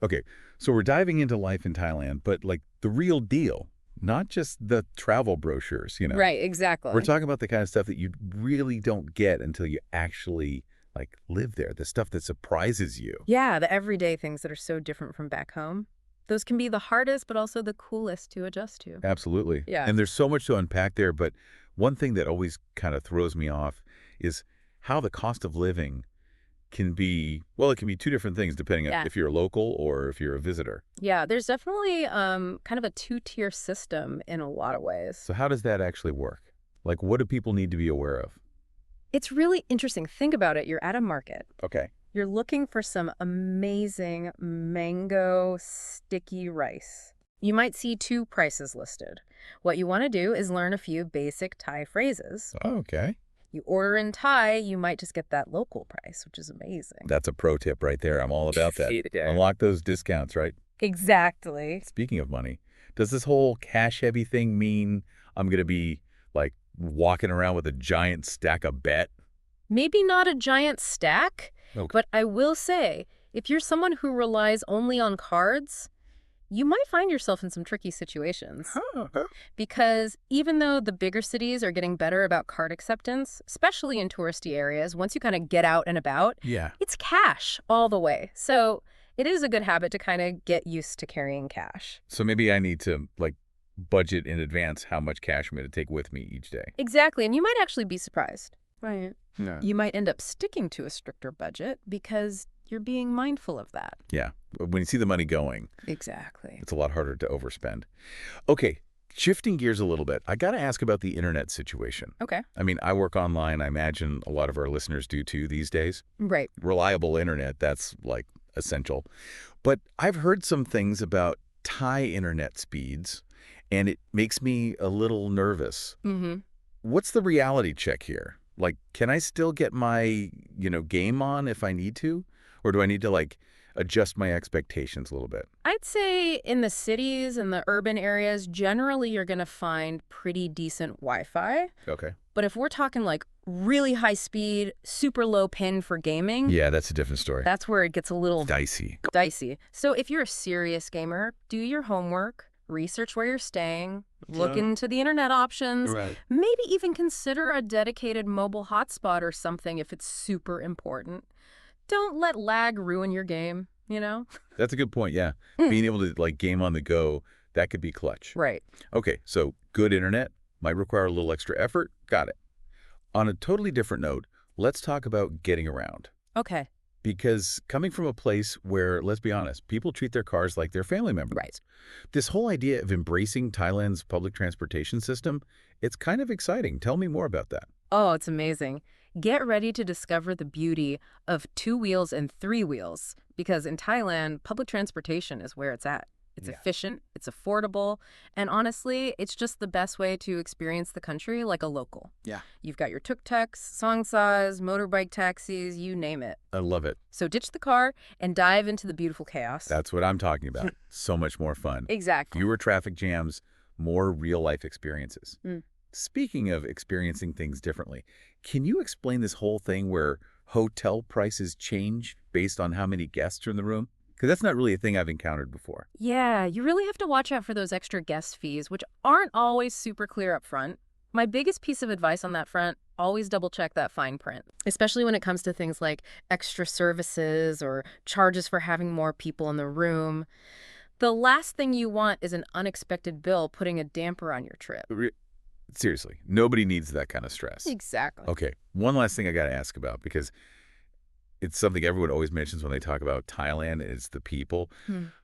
Okay, so we're diving into life in Thailand, but like the real deal, not just the travel brochures. Right, We're exactly. talking about the kind of stuff that you really don't get until you actually like live there, the stuff that surprises you. Yeah, the everyday things that are so different from back home. Those can be the hardest, but also the coolest to adjust to. Absolutely. Yeah. And there's so much to unpack there, but one thing that always kind of throws me off is how the cost of living can be, well, it can be two different things depending on Yeah. if you're a local or if you're a visitor. Yeah, there's definitely kind of a two-tier system in a lot of ways. So how does that actually work? Like, what do people need to be aware of? It's really interesting. Think about it. You're at a market. Okay. You're looking for some amazing mango sticky rice. You might see two prices listed. What you want to do is learn a few basic Thai phrases. Oh, okay. You order in Thai, you might just get that local price, which is amazing. That's a pro tip right there. I'm all about that. Yeah. Unlock those discounts, right? Exactly. Speaking of money, does this whole cash heavy thing mean I'm going to be like walking around with a giant stack of bet? Maybe not a giant stack, Okay. but I will say, if you're someone who relies only on cards, you might find yourself in some tricky situations. Huh. Because even though the bigger cities are getting better about card acceptance, especially in touristy areas, once you kind of get out and about, Yeah. it's cash all the way. So it is a good habit to kind of get used to carrying cash. So maybe I need to like budget in advance how much cash I'm going to take with me each day. Exactly. And you might actually be surprised. Right. Yeah. You might end up sticking to a stricter budget because you're being mindful of that. Yeah. When you see the money going, Exactly. it's a lot harder to overspend. Okay. Shifting gears a little bit, I got to ask about the internet situation. Okay. I mean, I work online. I imagine a lot of our listeners do too these days. Right. Reliable internet, that's like essential. But I've heard some things about Thai internet speeds, and it makes me a little nervous. Mm-hmm. What's the reality check here? Like, can I still get my, game on if I need to? Or do I need to, like, adjust my expectations a little bit? I'd say in the cities and the urban areas, generally you're going to find pretty decent Wi-Fi. Okay. But if we're talking like really high speed, super low pin for gaming, Yeah, that's a different story. that's where it gets a little Dicey. dicey. So if you're a serious gamer, do your homework, research where you're staying, look into the internet options, Right. maybe even consider a dedicated mobile hotspot or something if it's super important. Don't let lag ruin your game. That's a good point, yeah. Mm. Being able to, like, game on the go, that could be clutch. Right. Okay, so good internet might require a little extra effort. Got it. On a totally different note, let's talk about getting around. Okay. Because coming from a place where, let's be honest, people treat their cars like their family members. Right. This whole idea of embracing Thailand's public transportation system, it's kind of exciting. Tell me more about that. Oh, it's amazing. Get ready to discover the beauty of two wheels and three wheels, because in Thailand, public transportation is where it's at. It's Yeah. efficient, it's affordable, and honestly, it's just the best way to experience the country like a local. Yeah. You've got your tuk-tuks, songsas, motorbike taxis, you name it. I love it. So ditch the car and dive into the beautiful chaos. That's what I'm talking about. So much more fun. Exactly. Fewer traffic jams, more real-life experiences. Mm. Speaking of experiencing things differently, can you explain this whole thing where hotel prices change based on how many guests are in the room? Because that's not really a thing I've encountered before. Yeah, you really have to watch out for those extra guest fees, which aren't always super clear up front. My biggest piece of advice on that front, always double check that fine print, especially when it comes to things like extra services or charges for having more people in the room. The last thing you want is an unexpected bill putting a damper on your trip. Seriously, nobody needs that kind of stress. Exactly. Okay, one last thing I got to ask about, because it's something everyone always mentions when they talk about Thailand is the people.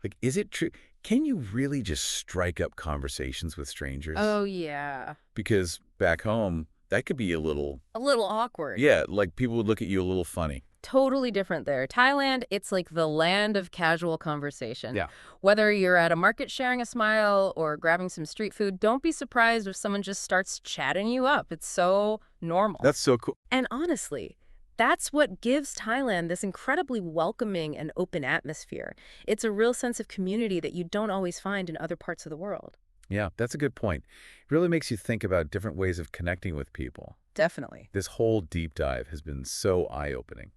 Like, is it true? Can you really just strike up conversations with strangers? Oh, yeah. Because back home, that could be a little, A little awkward. yeah, like people would look at you a little funny. Totally different there. Thailand, it's like the land of casual conversation. Yeah. Whether you're at a market sharing a smile or grabbing some street food, don't be surprised if someone just starts chatting you up. It's so normal. That's so cool. And honestly, that's what gives Thailand this incredibly welcoming and open atmosphere. It's a real sense of community that you don't always find in other parts of the world. Yeah, that's a good point. It really makes you think about different ways of connecting with people. Definitely. This whole deep dive has been so eye-opening.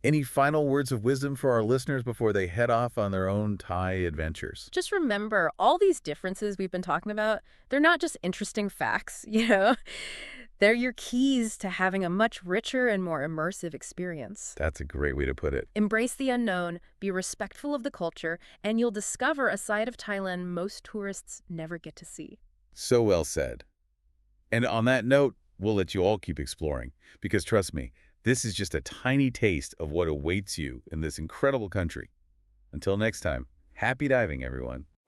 Any final words of wisdom for our listeners before they head off on their own Thai adventures? Just remember, all these differences we've been talking about, they're not just interesting facts, They're your keys to having a much richer and more immersive experience. That's a great way to put it. Embrace the unknown, be respectful of the culture, and you'll discover a side of Thailand most tourists never get to see. So well said. And on that note, we'll let you all keep exploring, because trust me, this is just a tiny taste of what awaits you in this incredible country. Until next time, happy diving, everyone.